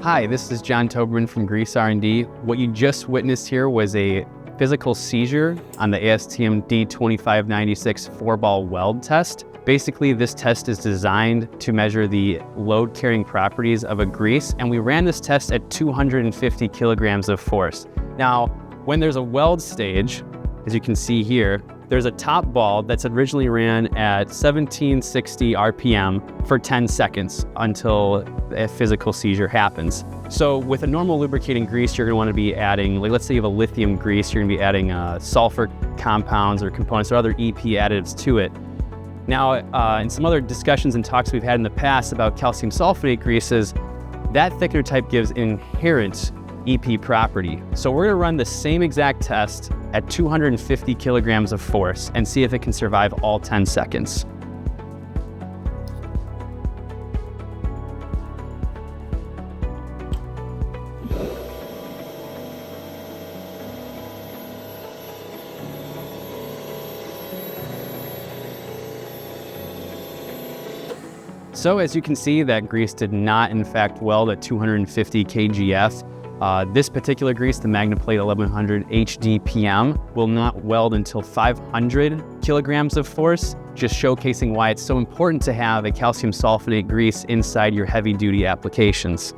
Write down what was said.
Hi, this is John Toberman from Grease R&D. What you just witnessed here was a physical seizure on the ASTM D2596 4-ball weld test. Basically, this test is designed to measure the load-carrying properties of a grease, and we ran this test at 250 kilograms of force. Now, when there's a weld stage, as you can see here, there's a top ball that's originally ran at 1760 RPM for 10 seconds until a physical seizure happens. So with a normal lubricating grease, you're going to want to be adding, like let's say you have a lithium grease, you're going to be adding sulfur compounds or components or other EP additives to it. Now, in some other discussions and talks we've had in the past about calcium sulfonate greases, that thickener type gives inherent EP property. So we're gonna run the same exact test at 250 kilograms of force and see if it can survive all 10 seconds. So as you can see, that grease did not in fact weld at 250 kgf. This particular grease, the MagnaPlate 1100 HDPM, will not weld until 500 kilograms of force, just showcasing why it's so important to have a calcium sulfonate grease inside your heavy-duty applications.